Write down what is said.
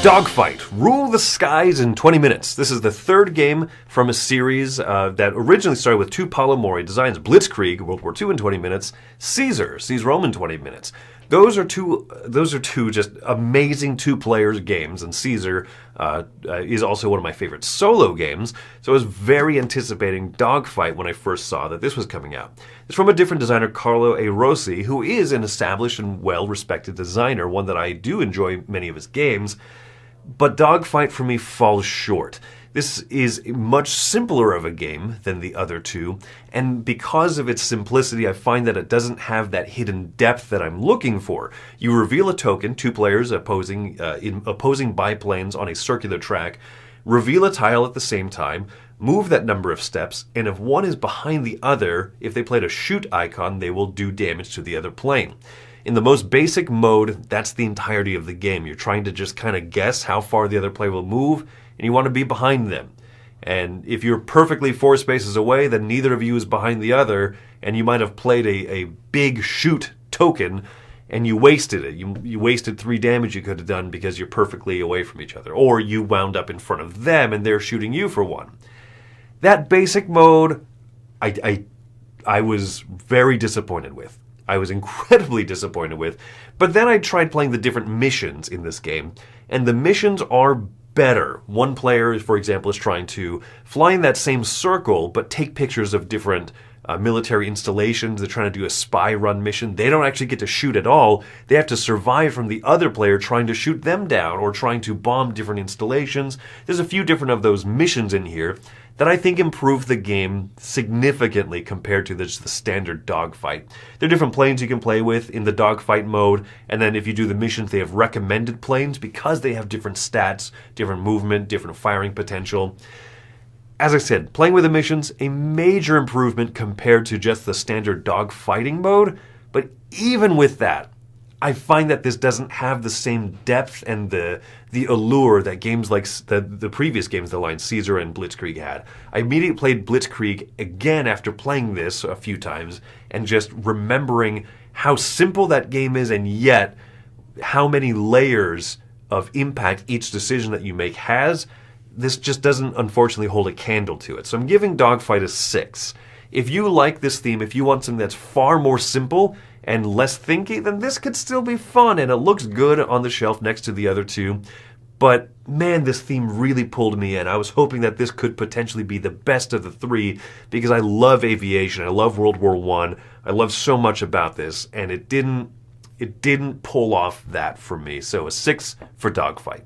Dogfight, rule the skies in 20 minutes. This is the third game from a series that originally started with two Paulo Mori designs, Blitzkrieg, World War II in 20 minutes, Caesar, Seize Rome in 20 minutes. Those are two just amazing two-players games, and Caesar is also one of my favorite solo games, so I was very anticipating Dogfight when I first saw that this was coming out. It's from a different designer, Carlo A. Rossi, who is an established and well-respected designer, one that I do enjoy many of his games, but Dogfight for me falls short. This is much simpler of a game than the other two, and because of its simplicity, I find that it doesn't have that hidden depth that I'm looking for. You reveal a token, two players opposing biplanes on a circular track, reveal a tile at the same time, move that number of steps, and if one is behind the other, if they played a shoot icon, they will do damage to the other plane. In the most basic mode, that's the entirety of the game. You're trying to just kind of guess how far the other player will move, and you want to be behind them. And if you're perfectly 4 spaces away, then neither of you is behind the other, and you might have played a big shoot token, and you wasted it. You wasted 3 damage you could have done because you're perfectly away from each other. Or you wound up in front of them, and they're shooting you for 1. That basic mode, I was very disappointed with. I was incredibly disappointed with. But then I tried playing the different missions in this game, and the missions are better. One player, for example, is trying to fly in that same circle, but take pictures of different military installations. They're trying to do a spy run mission. They don't actually get to shoot at all. They have to survive from the other player trying to shoot them down or trying to bomb different installations. There's a few different of those missions in here that I think improve the game significantly compared to just the standard dogfight. There are different planes you can play with in the dogfight mode, and then if you do the missions, they have recommended planes because they have different stats, different movement, different firing potential. As I said, playing with the missions, a major improvement compared to just the standard dogfighting mode, but even with that, I find that this doesn't have the same depth and the allure that games like the previous games, the line Caesar and Blitzkrieg had. I immediately played Blitzkrieg again after playing this a few times and just remembering how simple that game is and yet how many layers of impact each decision that you make has. This just doesn't, unfortunately, hold a candle to it. So I'm giving Dogfight a 6. If you like this theme, if you want something that's far more simple and less thinky, then this could still be fun, and it looks good on the shelf next to the other two. But man, this theme really pulled me in. I was hoping that this could potentially be the best of the 3 because I love aviation. I love World War I. I love so much about this, and it didn't pull off that for me. So a 6 for Dogfight.